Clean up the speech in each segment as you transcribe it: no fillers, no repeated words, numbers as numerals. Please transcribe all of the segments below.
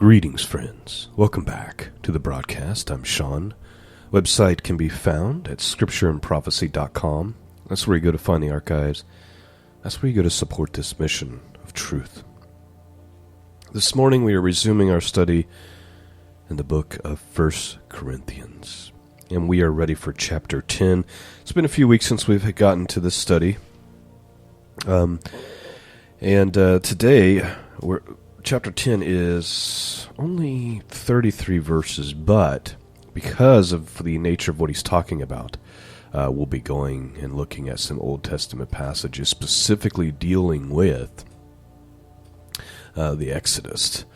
Greetings, friends. Welcome back to the broadcast. I'm Shawn. Website can be found at scriptureandprophecy.com. That's where you go to find the archives. That's where you go to support this mission of truth. This morning we are resuming our study in the book of 1 Corinthians. And we are ready for chapter 10. It's been a few weeks since we've gotten to this study. Today, chapter 10 is only 33 verses, but because of the nature of what he's talking about, we'll be going and looking at some Old Testament passages specifically dealing with the Exodus,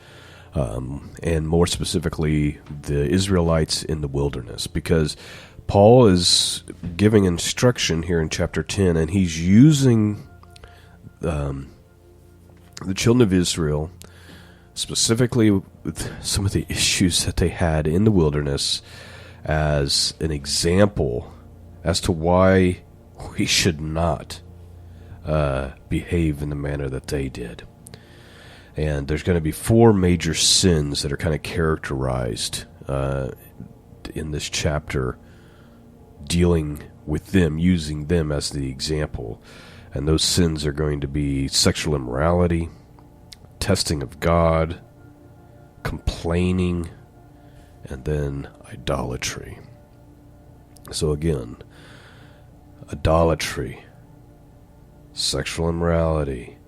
and more specifically the Israelites in the wilderness, because Paul is giving instruction here in chapter 10, and he's using the children of Israel, specifically with some of the issues that they had in the wilderness, as an example as to why we should not behave in the manner that they did. And there's going to be four major sins that are kind of characterized in this chapter, dealing with them, using them as the example. And those sins are going to be sexual immorality, testing of God, complaining, and then idolatry. So again, idolatry, sexual immorality,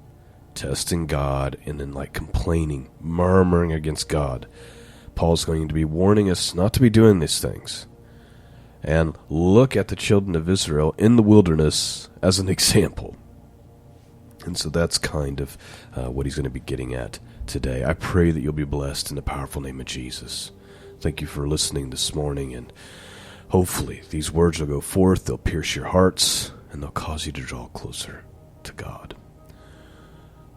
testing God, and then complaining, murmuring against God. Paul's going to be warning us not to be doing these things. And look at the children of Israel in the wilderness as an example. And so that's kind of what he's going to be getting at today. I pray that you'll be blessed in the powerful name of Jesus. Thank you for listening this morning, and hopefully these words will go forth, they'll pierce your hearts, and they'll cause you to draw closer to God.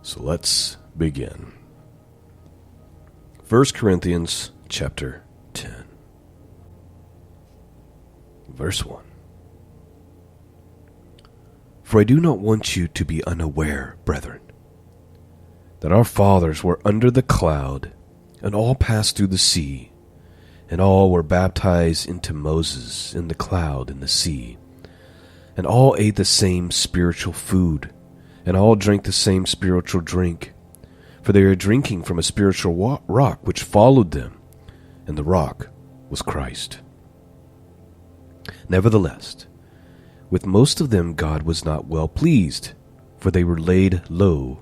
So let's begin. 1 Corinthians chapter 10. Verse 1. For I do not want you to be unaware, brethren, that our fathers were under the cloud, and all passed through the sea, and all were baptized into Moses in the cloud and the sea, and all ate the same spiritual food, and all drank the same spiritual drink, for they are drinking from a spiritual rock which followed them, and the rock was Christ. Nevertheless, with most of them God was not well pleased, for they were laid low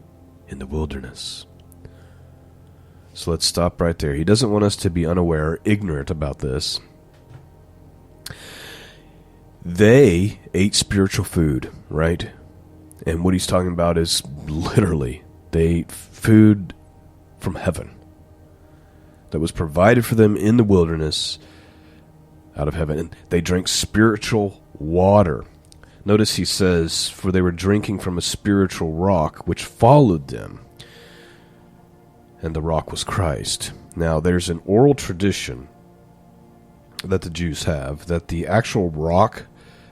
in the wilderness. So let's stop right there. He doesn't want us to be unaware or ignorant about this. They ate spiritual food, right? And what he's talking about is literally, they ate food from heaven that was provided for them in the wilderness out of heaven. And they drank spiritual water. Notice he says, for they were drinking from a spiritual rock which followed them, and the rock was Christ. Now, there's an oral tradition that the Jews have, that the actual rock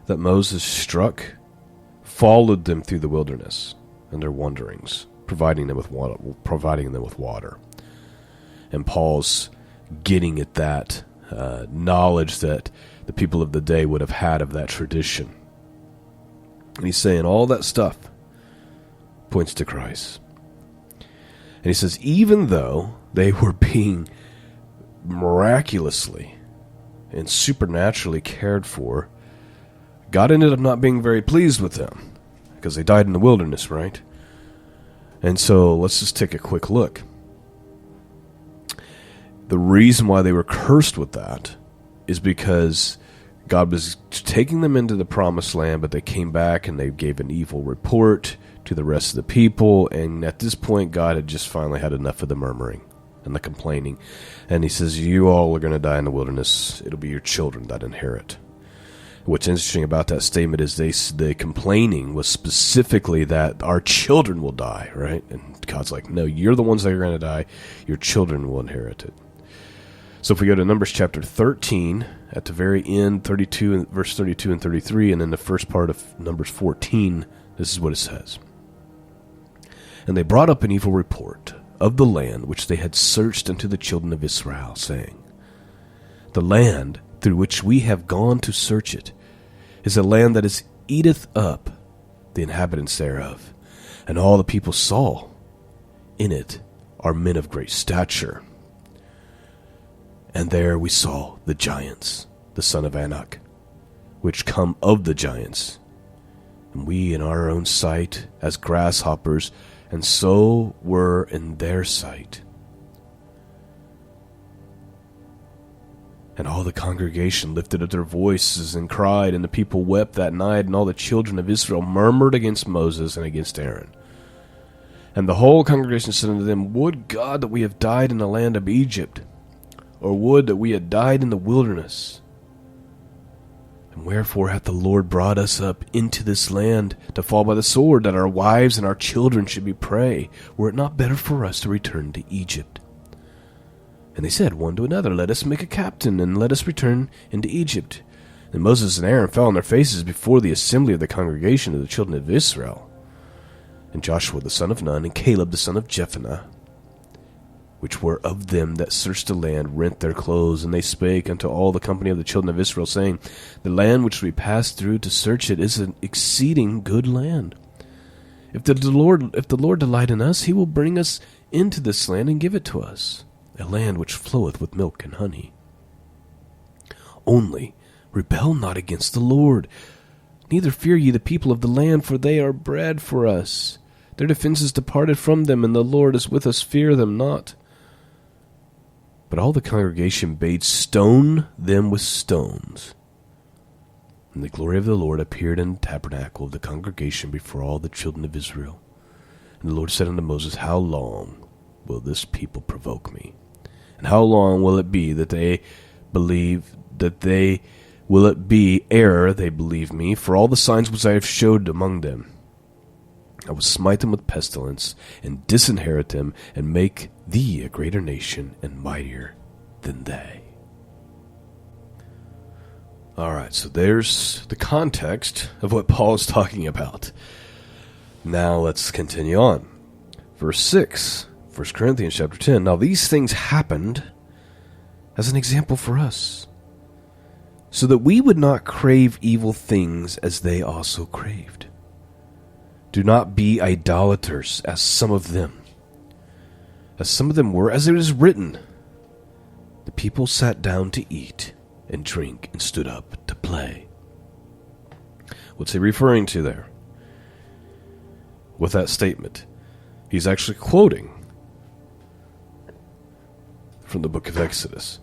that Moses struck followed them through the wilderness and their wanderings, providing them with water. And Paul's getting at that knowledge that the people of the day would have had of that tradition. And he's saying all that stuff points to Christ. And he says, even though they were being miraculously and supernaturally cared for, God ended up not being very pleased with them, because they died in the wilderness, right? And so let's just take a quick look. The reason why they were cursed with that is because God was taking them into the promised land, but they came back and they gave an evil report to the rest of the people. And at this point, God had just finally had enough of the murmuring and the complaining. And he says, you all are going to die in the wilderness. It'll be your children that inherit. What's interesting about that statement is the complaining was specifically that our children will die, right? And God's like, no, you're the ones that are going to die. Your children will inherit it. So if we go to Numbers chapter 13, at the very end, verse 32 and 33, and then the first part of Numbers 14, this is what it says. And they brought up an evil report of the land which they had searched unto the children of Israel, saying, The land through which we have gone to search it is a land that eateth up the inhabitants thereof. And all the people saw in it are men of great stature. And there we saw the giants, the son of Anak, which come of the giants. And we in our own sight as grasshoppers, and so were in their sight. And all the congregation lifted up their voices and cried, and the people wept that night, and all the children of Israel murmured against Moses and against Aaron. And the whole congregation said unto them, Would God that we had died in the land of Egypt, or would that we had died in the wilderness. And wherefore hath the Lord brought us up into this land to fall by the sword, that our wives and our children should be prey? Were it not better for us to return to Egypt? And they said one to another, Let us make a captain, and let us return into Egypt. And Moses and Aaron fell on their faces before the assembly of the congregation of the children of Israel. And Joshua the son of Nun, and Caleb the son of Jephunneh, which were of them that searched the land, rent their clothes, and they spake unto all the company of the children of Israel, saying, The land which we passed through to search it is an exceeding good land. If the Lord delight in us, he will bring us into this land and give it to us, a land which floweth with milk and honey. Only rebel not against the Lord, neither fear ye the people of the land, for they are bread for us. Their defense is departed from them, and the Lord is with us, fear them not. But all the congregation bade stone them with stones. And the glory of the Lord appeared in the tabernacle of the congregation before all the children of Israel. And the Lord said unto Moses, How long will this people provoke me? And how long will it be that they believe will it be ere they believe me, for all the signs which I have showed among them? I will smite them with pestilence, and disinherit them, and make thee a greater nation, and mightier than they. Alright, so there's the context of what Paul is talking about. Now let's continue on. Verse 6, 1 Corinthians chapter 10. Now these things happened as an example for us, so that we would not crave evil things as they also craved. Do not be idolaters, as some of them were, as it is written, The people sat down to eat and drink and stood up to play. What's he referring to there with that statement? He's actually quoting from the book of Exodus.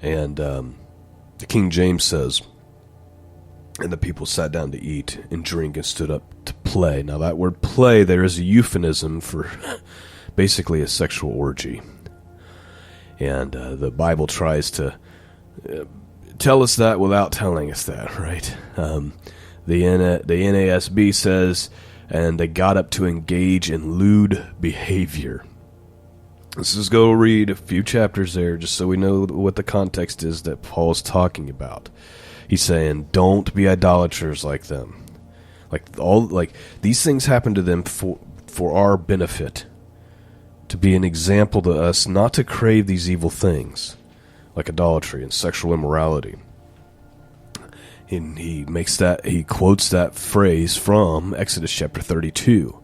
And the King James says, And the people sat down to eat and drink and stood up to play. Now that word play there is a euphemism for basically a sexual orgy. And the Bible tries to tell us that without telling us that, right? The NASB says, and they got up to engage in lewd behavior. Let's just go read a few chapters there just so we know what the context is that Paul's talking about. He's saying, don't be idolaters like them. Like these things happen to them for our benefit, to be an example to us not to crave these evil things, like idolatry and sexual immorality. And he quotes that phrase from Exodus chapter 32.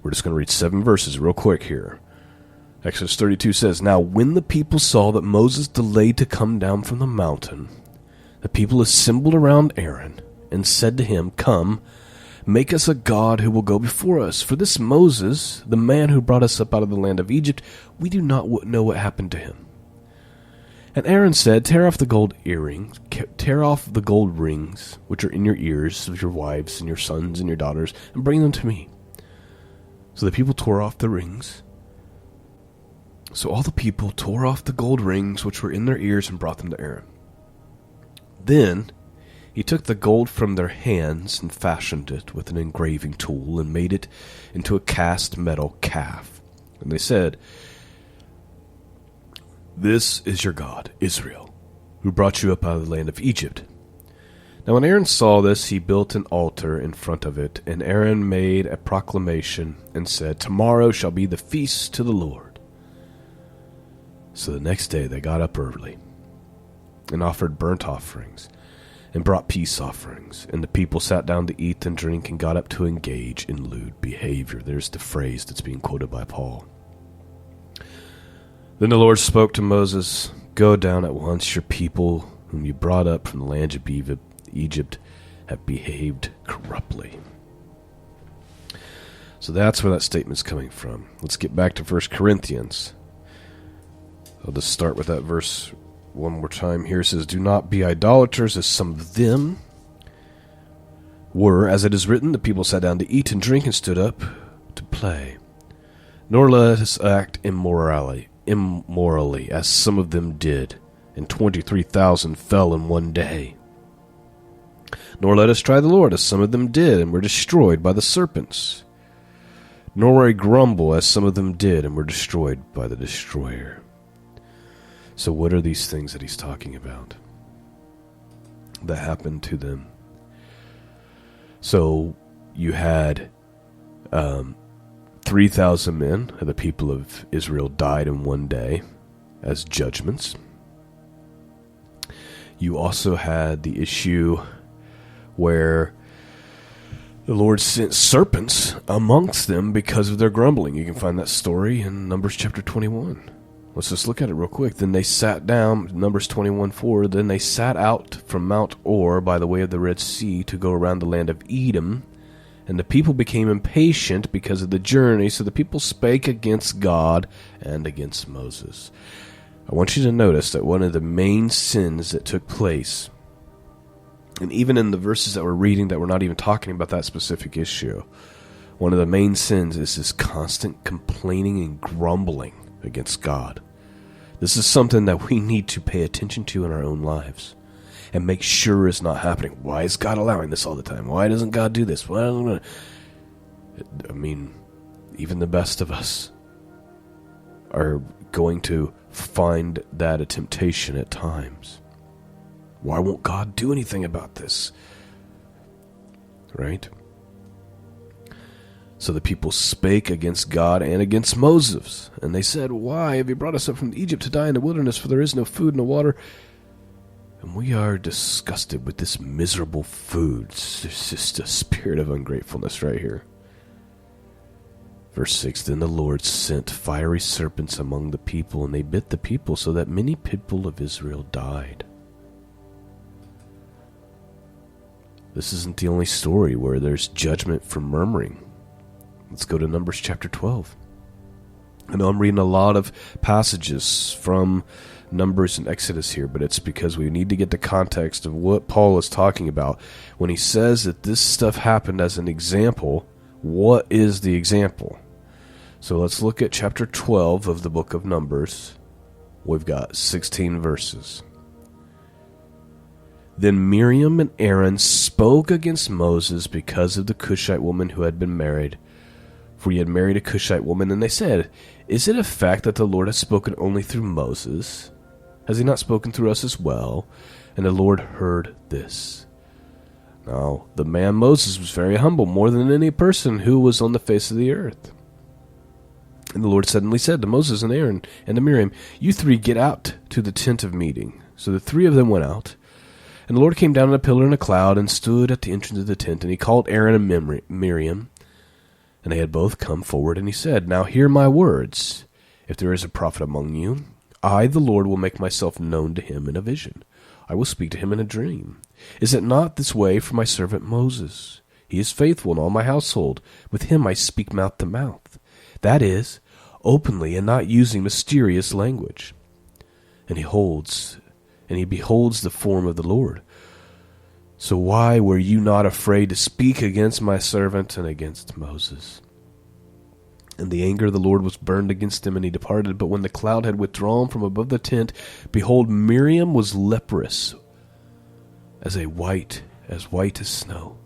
We're just going to read 7 verses real quick here. Exodus 32 says, Now when the people saw that Moses delayed to come down from the mountain, the people assembled around Aaron and said to him, Come, make us a god who will go before us. For this Moses, the man who brought us up out of the land of Egypt, we do not know what happened to him. And Aaron said, Tear off the gold rings, which are in your ears of your wives and your sons and your daughters, and bring them to me. So the people tore off the rings. So all the people tore off the gold rings which were in their ears and brought them to Aaron. Then he took the gold from their hands and fashioned it with an engraving tool and made it into a cast metal calf. And they said, This is your God, Israel, who brought you up out of the land of Egypt. Now when Aaron saw this, he built an altar in front of it, and Aaron made a proclamation and said, "Tomorrow shall be the feast to the Lord." So the next day they got up early and offered burnt offerings and brought peace offerings, and the people sat down to eat and drink and got up to engage in lewd behavior. There's the phrase that's being quoted by Paul. Then the Lord spoke to Moses, "Go down at once, your people whom you brought up from the land of Egypt have behaved corruptly." So that's where that statement's coming from. Let's get back to 1 Corinthians. I'll just start with that verse one more time here. It says, "Do not be idolaters as some of them were. As it is written, the people sat down to eat and drink and stood up to play. Nor let us act immorally, as some of them did, and 23,000 fell in one day. Nor let us try the Lord, as some of them did, and were destroyed by the serpents. Nor we grumble, as some of them did, and were destroyed by the destroyer." So what are these things that he's talking about that happened to them? So you had 3,000 men of the people of Israel died in one day as judgments. You also had the issue where the Lord sent serpents amongst them because of their grumbling. You can find that story in Numbers chapter 21. Let's just look at it real quick. Then they sat down, Numbers 21:4. Then they sat out from Mount Or by the way of the Red Sea to go around the land of Edom. And the people became impatient because of the journey, so the people spake against God and against Moses. I want you to notice that one of the main sins that took place, and even in the verses that we're reading that we're not even talking about that specific issue, one of the main sins is this constant complaining and grumbling against God. This is something that we need to pay attention to in our own lives and make sure it's not happening. Why is God allowing this all the time? Why doesn't God do this? I mean, even the best of us are going to find that a temptation at times. Why won't God do anything about this? Right? So the people spake against God and against Moses, and they said, "Why have you brought us up from Egypt to die in the wilderness, for there is no food, no water? And we are disgusted with this miserable food." It's just a spirit of ungratefulness right here. Verse 6, "Then the Lord sent fiery serpents among the people, and they bit the people, so that many people of Israel died." This isn't the only story where there's judgment for murmuring. Let's go to Numbers chapter 12. I know I'm reading a lot of passages from Numbers and Exodus here, but it's because we need to get the context of what Paul is talking about. When he says that this stuff happened as an example, what is the example? So let's look at chapter 12 of the book of Numbers. We've got 16 verses. "Then Miriam and Aaron spoke against Moses because of the Cushite woman who had been married, for he had married a Cushite woman, and they said, 'Is it a fact that the Lord has spoken only through Moses? Has he not spoken through us as well?' And the Lord heard this." Now, the man Moses was very humble, more than any person who was on the face of the earth. And the Lord suddenly said to Moses and Aaron and to Miriam, "You three get out to the tent of meeting." So the three of them went out. And the Lord came down in a pillar and a cloud and stood at the entrance of the tent. And he called Aaron and Miriam. And they had both come forward, and he said, "Now hear my words. If there is a prophet among you, I, the Lord, will make myself known to him in a vision. I will speak to him in a dream. Is it not this way for my servant Moses? He is faithful in all my household. With him I speak mouth to mouth. That is, openly and not using mysterious language. And he beholds the form of the Lord. So why were you not afraid to speak against my servant and against Moses?" And the anger of the Lord was burned against him, and he departed. But when the cloud had withdrawn from above the tent, behold, Miriam was leprous, as white as snow.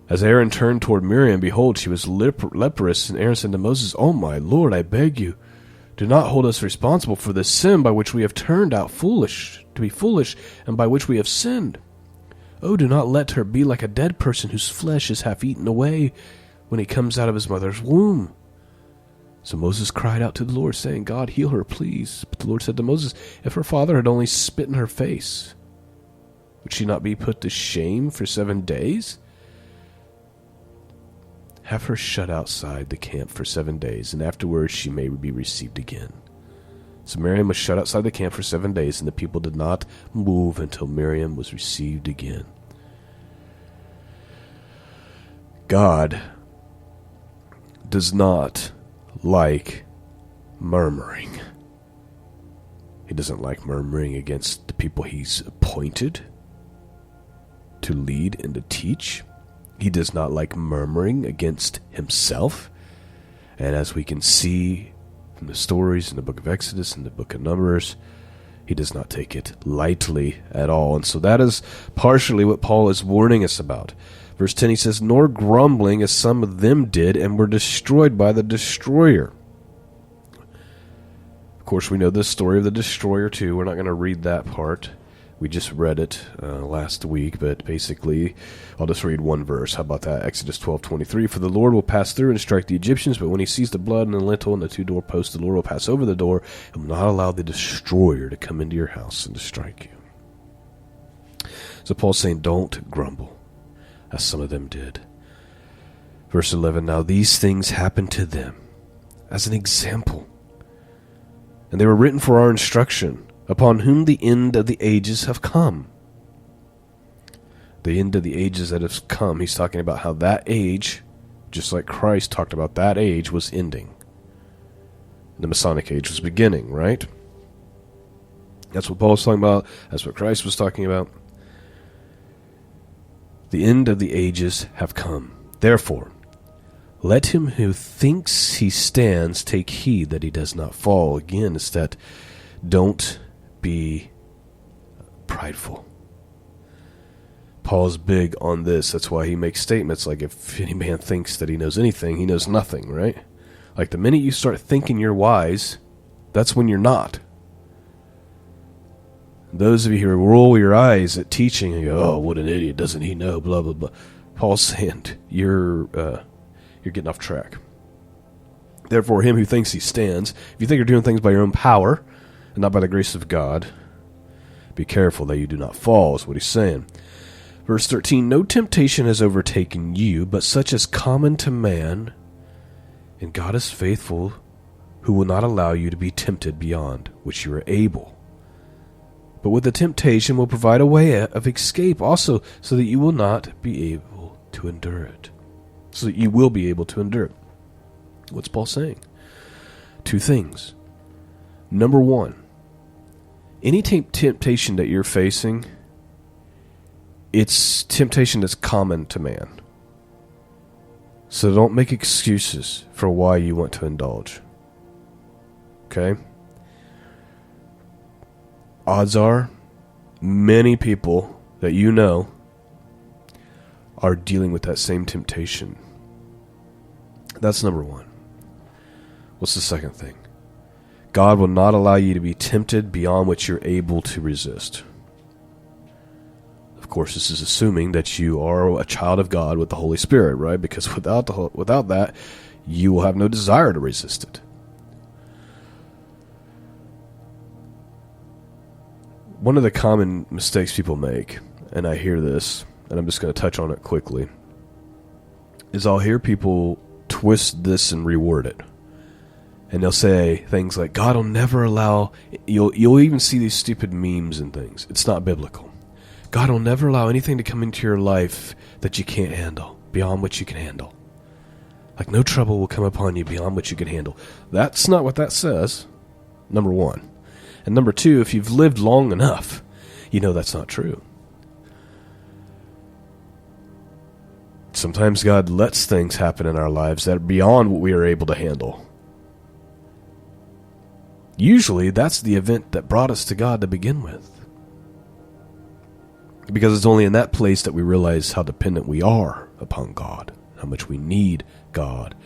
As Aaron turned toward Miriam, behold, she was leprous. And Aaron said to Moses, "Oh, my Lord, I beg you, do not hold us responsible for this sin by which we have turned out to be foolish, and by which we have sinned. Oh, do not let her be like a dead person whose flesh is half eaten away when he comes out of his mother's womb. So Moses cried out to the Lord, saying, God, heal her, please. But the Lord said to Moses, if her father had only spit in her face, would she not be put to shame for 7 days? Have her shut outside the camp for 7 days, and afterwards she may be received again. So Miriam was shut outside the camp for 7 days, and the people did not move until Miriam was received again. God does not like murmuring. He doesn't like murmuring against the people he's appointed to lead and to teach. He does not like murmuring against himself. And as we can see from the stories in the book of Exodus and the book of Numbers, he does not take it lightly at all. And so that is partially what Paul is warning us about. Verse 10, he says, nor grumbling as some of them did and were destroyed by the destroyer. Of course, we know the story of the destroyer too. We're not going to read that part. We just read it last week, but basically, I'll just read one verse. How about that? Exodus 12:23. For the Lord will pass through and strike the Egyptians, but when he sees the blood and the lintel and the 2 doorposts, the Lord will pass over the door and will not allow the destroyer to come into your house and to strike you. So Paul's saying, don't grumble, as some of them did. Verse 11, now these things happened to them as an example, and they were written for our instruction, upon whom the end of the ages have come. The end of the ages that have come, he's talking about how that age, just like Christ talked about that age, was ending. The Masonic age was beginning, right? That's what Paul's talking about. That's what Christ was talking about. The end of the ages have come. Therefore, let him who thinks he stands take heed that he does not fall. Again, it's that don't be prideful. Paul's big on this. That's why he makes statements like, if any man thinks that he knows anything, he knows nothing, right? Like the minute you start thinking you're wise, that's when you're not. Those of you who roll your eyes at teaching and go, oh, what an idiot, doesn't he know, blah, blah, blah. Paul's saying, you're getting off track. Therefore, him who thinks he stands, if you think you're doing things by your own power, and not by the grace of God, be careful that you do not fall, is what he's saying. Verse 13, no temptation has overtaken you, but such as common to man, and God is faithful, who will not allow you to be tempted beyond which you are able. But with the temptation will provide a way of escape also, so that you will not be able to endure it. So that you will be able to endure it. What's Paul saying? 2 things. Number 1, any temptation that you're facing, it's temptation that's common to man. So don't make excuses for why you want to indulge. Okay? Odds are, many people that you know are dealing with that same temptation. That's number 1. What's the second thing? God will not allow you to be tempted beyond what you're able to resist. Of course, this is assuming that you are a child of God with the Holy Spirit, right? Because without that, you will have no desire to resist it. One of the common mistakes people make, and I hear this, and I'm just going to touch on it quickly, is I'll hear people twist this and reword it. And they'll say things like, God will never allow, you'll even see these stupid memes and things. It's not biblical. God will never allow anything to come into your life that you can't handle, beyond what you can handle. Like no trouble will come upon you beyond what you can handle. That's not what that says, number 1. And number 2, if you've lived long enough, you know that's not true. Sometimes God lets things happen in our lives that are beyond what we are able to handle. Usually, that's the event that brought us to God to begin with. Because it's only in that place that we realize how dependent we are upon God, how much we need God.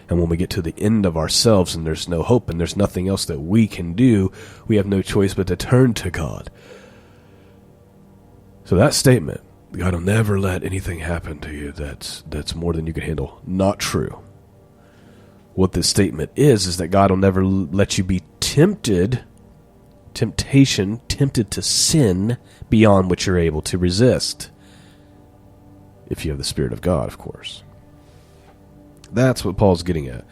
And when we get to the end of ourselves and there's no hope and there's nothing else that we can do, we have no choice but to turn to God. So that statement, God will never let anything happen to you that's more than you can handle. Not true. What this statement is that God will never let you be tempted to sin beyond what you're able to resist. If you have the Spirit of God, of course. That's what Paul's getting at.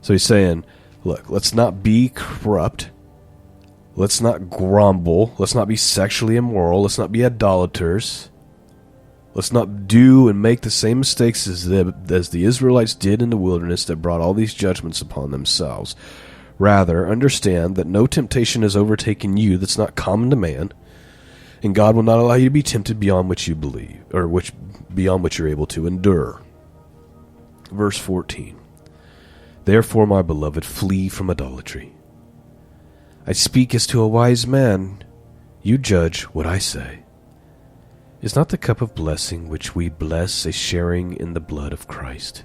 So he's saying, look, let's not be corrupt. Let's not grumble. Let's not be sexually immoral. Let's not be idolaters. Let's not do and make the same mistakes as the Israelites did in the wilderness that brought all these judgments upon themselves. Rather, understand that no temptation has overtaken you that's not common to man, and God will not allow you to be tempted beyond what you believe, or beyond what you're able to endure. Verse 14. Therefore, my beloved, flee from idolatry. I speak as to a wise man. You judge what I say. Is not the cup of blessing which we bless a sharing in the blood of Christ?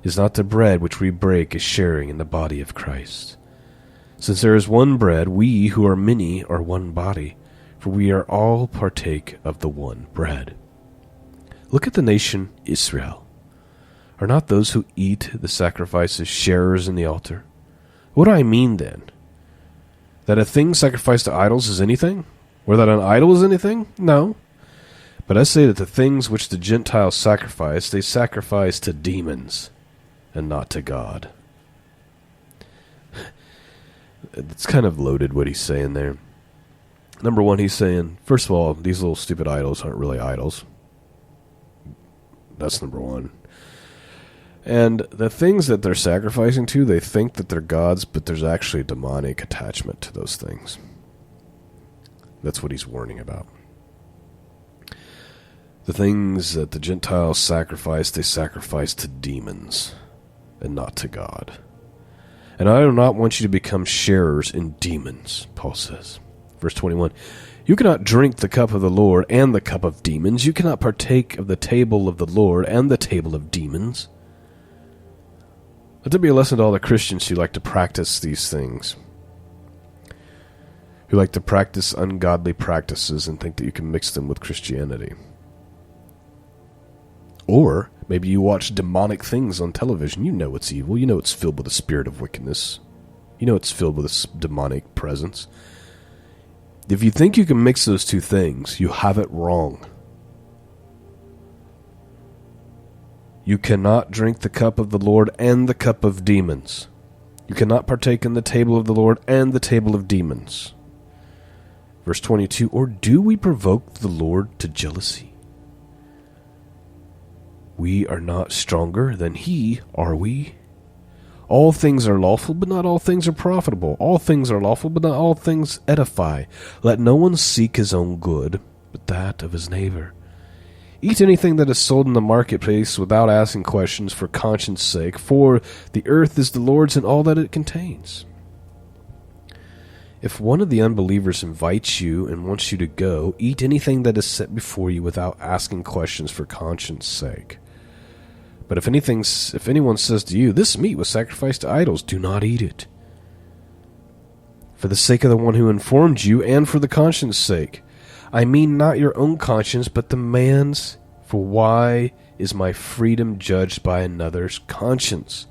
Is not the bread which we break a sharing in the body of Christ? Since there is one bread, we who are many are one body, for we are all partake of the one bread. Look at the nation Israel. Are not those who eat the sacrifices sharers in the altar? What do I mean then? That a thing sacrificed to idols is anything? Or that an idol is anything? No. But I say that the things which the Gentiles sacrifice, they sacrifice to demons, and not to God. It's kind of loaded what he's saying there. Number one, he's saying, first of all, these little stupid idols aren't really idols. That's number one. And the things that they're sacrificing to, they think that they're gods, but there's actually a demonic attachment to those things. That's what he's warning about. The things that the Gentiles sacrifice, they sacrifice to demons and not to God. And I do not want you to become sharers in demons, Paul says. Verse 21, you cannot drink the cup of the Lord and the cup of demons. You cannot partake of the table of the Lord and the table of demons. Let there be a lesson to all the Christians who like to practice these things, who like to practice ungodly practices and think that you can mix them with Christianity. Or maybe you watch demonic things on television. You know it's evil. You know it's filled with a spirit of wickedness. You know it's filled with a demonic presence. If you think you can mix those two things, you have it wrong. You cannot drink the cup of the Lord and the cup of demons. You cannot partake in the table of the Lord and the table of demons. Verse 22, or do we provoke the Lord to jealousy? We are not stronger than he, are we? All things are lawful, but not all things are profitable. All things are lawful, but not all things edify. Let no one seek his own good, but that of his neighbor. Eat anything that is sold in the marketplace without asking questions for conscience sake, for the earth is the Lord's and all that it contains. If one of the unbelievers invites you and wants you to go, eat anything that is set before you without asking questions for conscience sake. But if anyone says to you, this meat was sacrificed to idols, do not eat it. For the sake of the one who informed you and for the conscience sake. I mean not your own conscience, but the man's, for why is my freedom judged by another's conscience?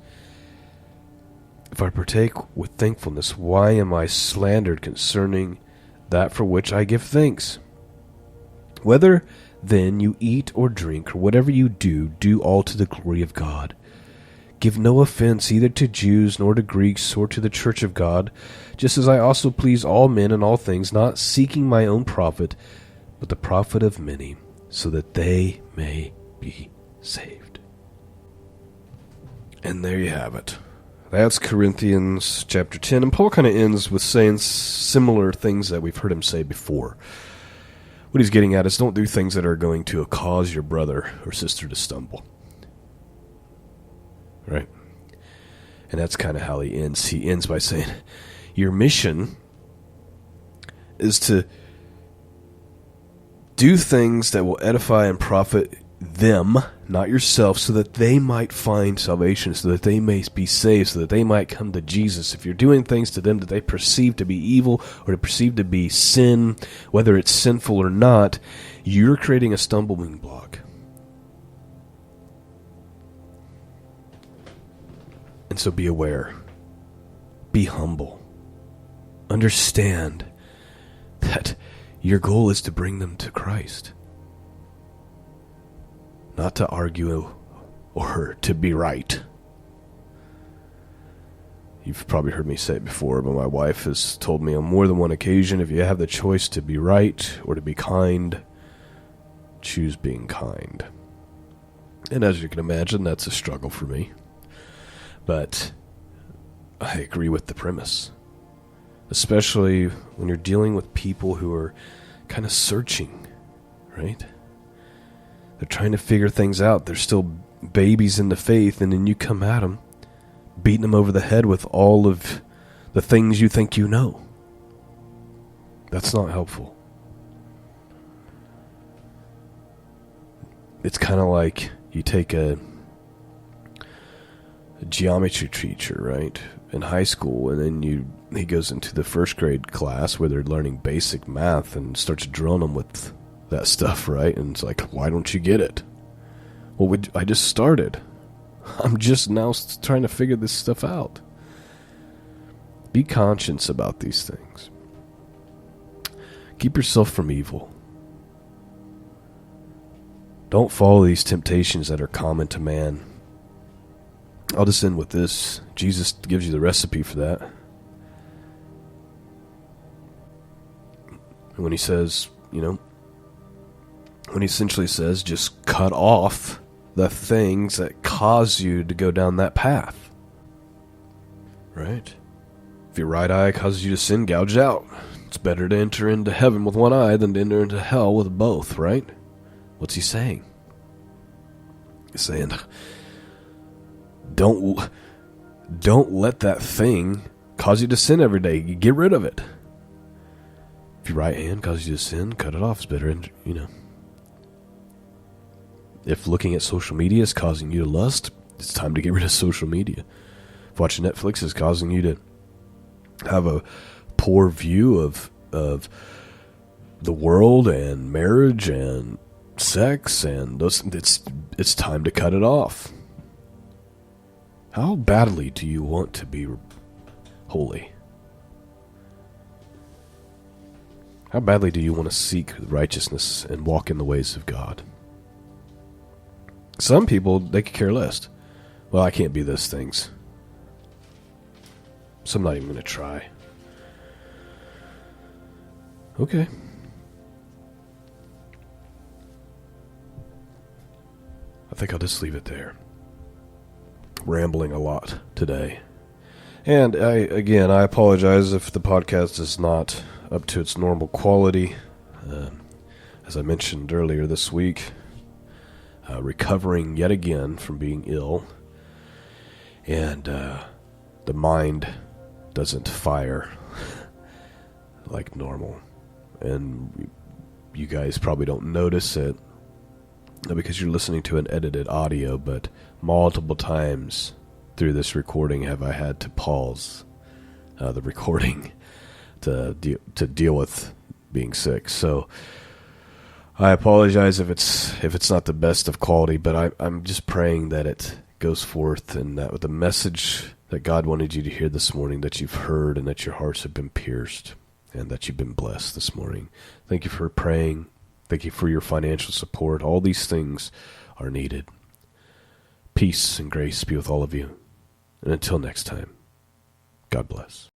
If I partake with thankfulness, why am I slandered concerning that for which I give thanks? Whether then you eat or drink, or whatever you do, do all to the glory of God. Give no offense either to Jews nor to Greeks or to the church of God, just as I also please all men in all things, not seeking my own profit, but the profit of many, so that they may be saved. And there you have it. That's Corinthians chapter 10, and Paul kind of ends with saying similar things that we've heard him say before. What he's getting at is don't do things that are going to cause your brother or sister to stumble. Right? And that's kind of how he ends. He ends by saying, your mission is to do things that will edify and profit them, not yourself, so that they might find salvation, so that they may be saved, so that they might come to Jesus. If you're doing things to them that they perceive to be evil or to perceive to be sin, whether it's sinful or not, You're creating a stumbling block. And so be aware. Be humble. Understand that your goal is to bring them to Christ. Not to argue or to be right. You've probably heard me say it before, but my wife has told me on more than one occasion, if you have the choice to be right or to be kind, choose being kind. And as you can imagine, that's a struggle for me. But I agree with the premise. Especially when you're dealing with people who are kind of searching, right? They're trying to figure things out. They're still babies in the faith, and then you come at them, beating them over the head with all of the things you think you know. That's not helpful. It's kind of like you take a geometry teacher, right, in high school, and then he goes into the first grade class where they're learning basic math and starts drilling them with that stuff, right? And it's like, why don't you get it? Well, I just started. I'm just now trying to figure this stuff out. Be conscious about these things. Keep yourself from evil. Don't follow these temptations that are common to man. I'll just end with this. Jesus gives you the recipe for that. When he says, when he essentially says, just cut off the things that cause you to go down that path. Right? If your right eye causes you to sin, gouge out. It's better to enter into heaven with one eye than to enter into hell with both, right? What's he saying? He's saying, don't let that thing cause you to sin every day. You get rid of it. If your right hand causes you to sin, cut it off. It's better, If looking at social media is causing you to lust, it's time to get rid of social media. If watching Netflix is causing you to have a poor view of the world and marriage and sex and those, it's time to cut it off. How badly do you want to be holy? How badly do you want to seek righteousness and walk in the ways of God? Some people, they could care less. Well, I can't be those things, so I'm not even going to try. Okay. I think I'll just leave it there. Rambling a lot today. And I apologize if the podcast is not up to its normal quality. As I mentioned earlier this week, recovering yet again from being ill. And the mind doesn't fire like normal. And you guys probably don't notice it because you're listening to an edited audio, but multiple times through this recording have I had to pause the recording to deal with being sick. So I apologize if it's not the best of quality, but I'm just praying that it goes forth and that with the message that God wanted you to hear this morning, that you've heard and that your hearts have been pierced and that you've been blessed this morning. Thank you for praying. Thank you for your financial support. All these things are needed. Peace and grace be with all of you. And until next time, God bless.